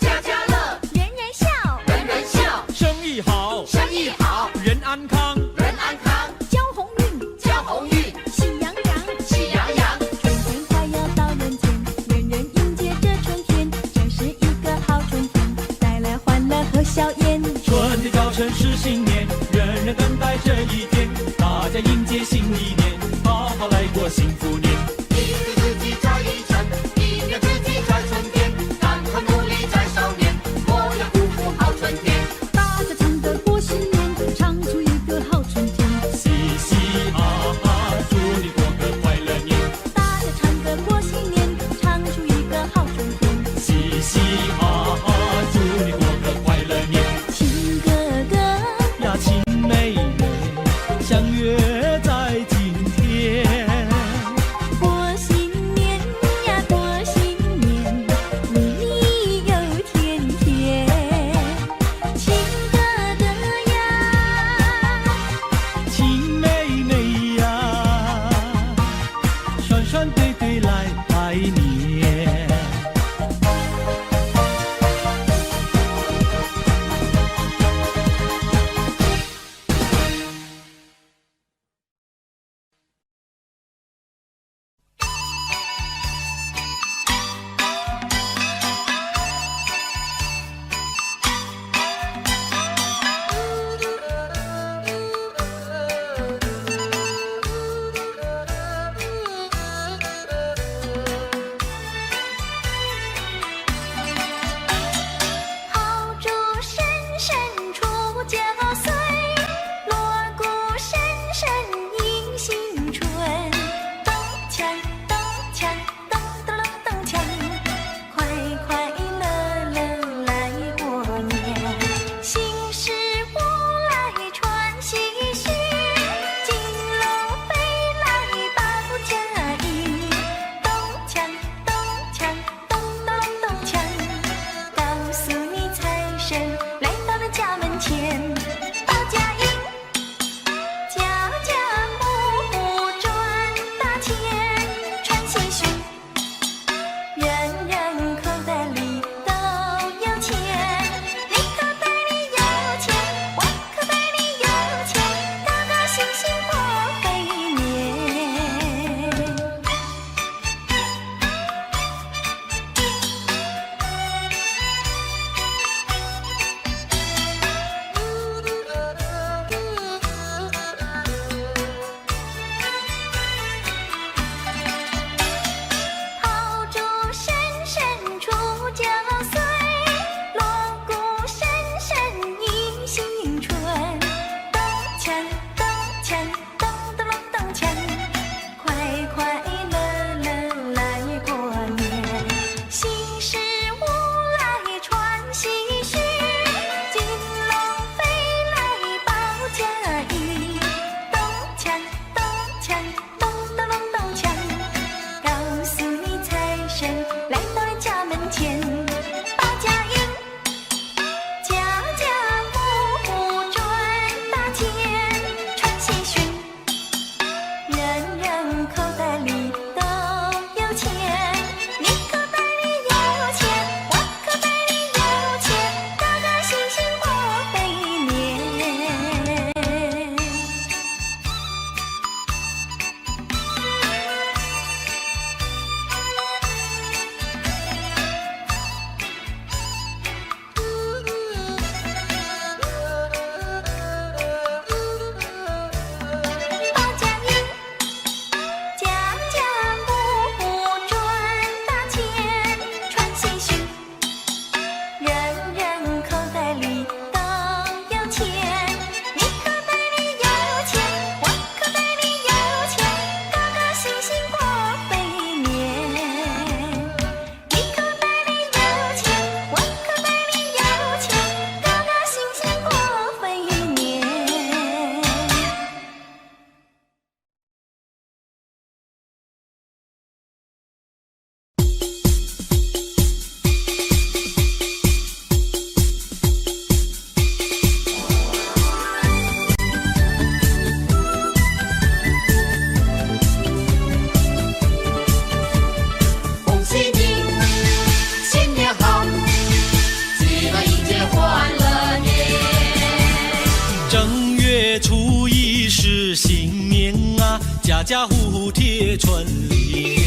家家户户贴春联。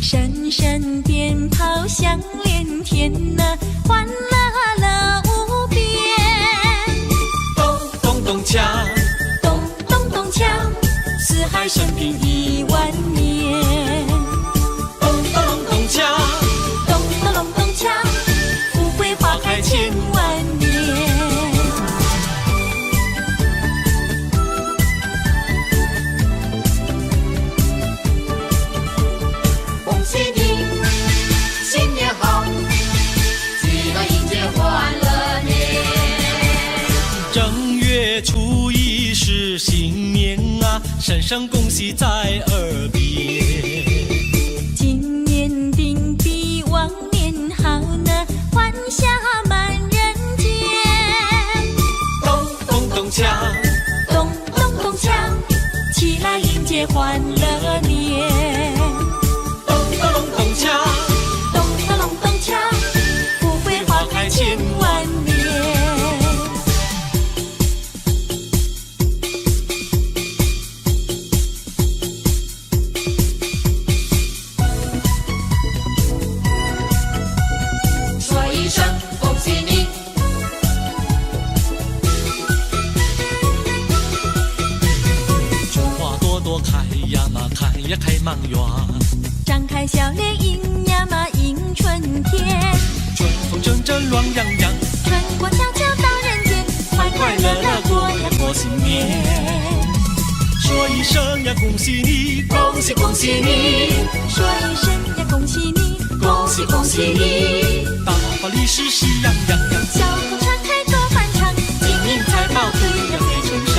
声声鞭炮响连天呐，欢乐乐无边。咚咚咚锵，咚咚咚锵，四海升平10000年。咚咚咚锵，咚咚咚咚锵，富贵花开千万年。恭喜你，新年好，记得迎接欢乐年。正月初一是新年啊，声声恭喜在耳边。今年定比往年好呢，欢笑满人间。咚咚咚锵，咚咚咚锵，起来迎接欢乐年。咚咚咚锵，咚咚咚咚锵，富贵花开千万年。说一声恭喜你，春花朵朵开呀嘛，开呀开满园。张开笑脸迎呀嘛迎春天，春风阵阵暖洋洋，春光悄悄到人间，快快乐乐过呀过新年。说一声呀恭喜你，恭喜恭喜你，说一声呀恭喜你，恭喜恭喜你，大发利是喜洋洋洋，笑口常开多欢畅，金银财宝对呀对春山。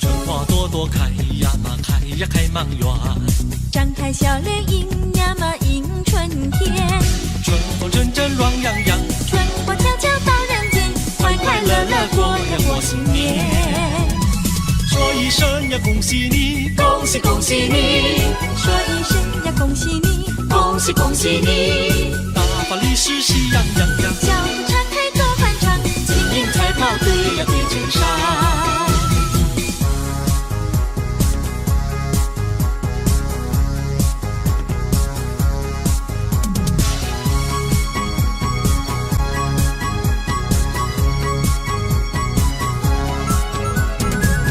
春花朵朵开呀嘛，开呀开满园。张开笑脸迎呀嘛迎春天，春风阵阵暖洋洋，春光悄悄到人间，快快乐乐过呀过新年。说一声呀恭喜你，恭喜恭喜你，说一声呀恭喜你，恭喜恭喜你，大发利是喜洋洋洋，笑口常开多欢畅，金银财宝对呀对春山。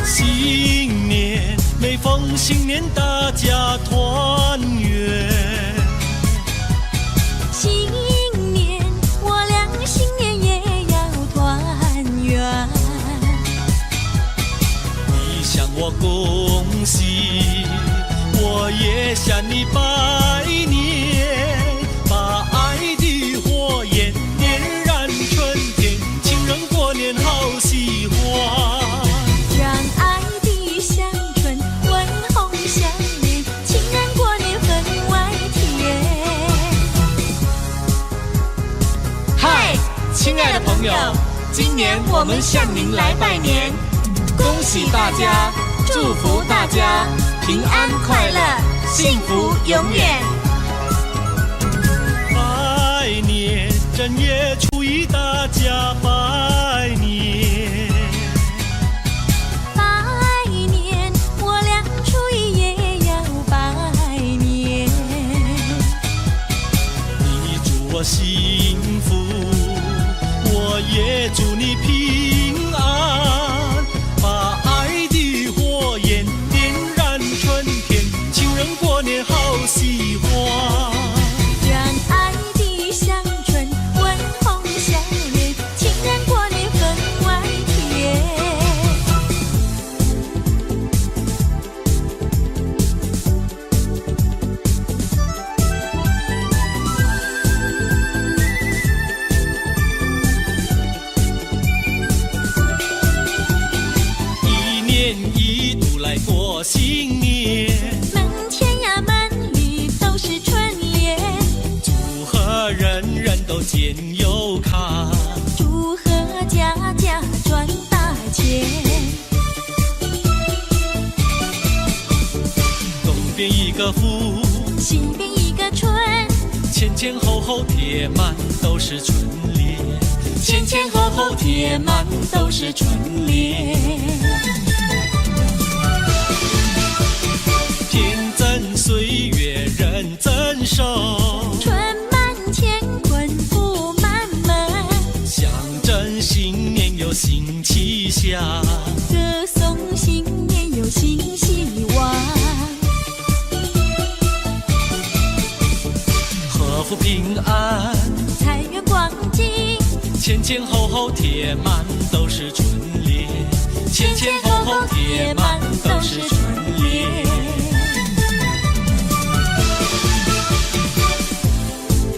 新年每逢新年大家团圆。新年我俩新年也要团圆。你向我恭喜，我也向你拜年，把爱的火焰点燃春天，情人过年好喜欢。让爱的香醇温红相连，情人过年分外甜。嗨，亲爱的朋友，今年我们向您来拜年，恭喜大家，祝福大家平安快乐，幸福永远。拜年，正月初一大家拜年。拜年，我俩初一也要拜年。你祝我幸福，我也祝你平安，把爱的火焰点燃春天，情人过年好喜欢。让爱的香醇温红相连，情人过年分外甜。一年一度来过新年，门前呀满里都是春联，祝贺人人都见有看，祝贺家家赚大钱。东边一个福，西边一个春，前前后后贴满都是春联，前前后后贴满都是春联。天增岁月人增寿，春满乾坤福满门，象征新年有新气象，歌颂新年有新希望。贺福平安，财源广进，前前后后贴满都是春联，前前后后贴满都是春联。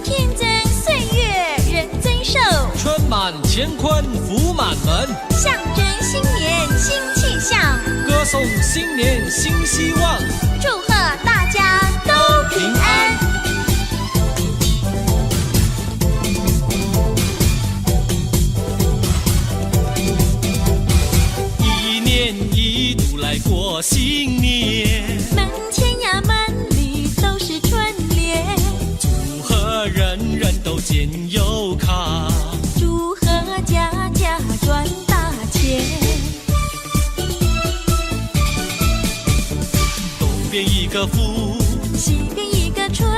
天增岁月人增寿，春满乾坤福满门，象征新年新气象，歌颂新年新希望，祝贺大家都平安。一年一度来过新年，门前呀门里都是春联，祝贺人人都健又康，祝贺家家赚大钱。东边一个福，西边一个春，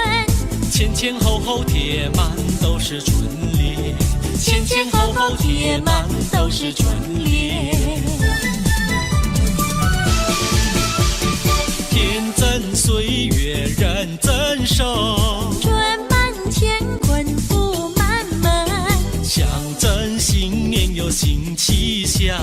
前前后后贴满都是春联，前前后后贴满都是春联。天增岁月人增寿，春满乾坤福满门，象征新年有新气象，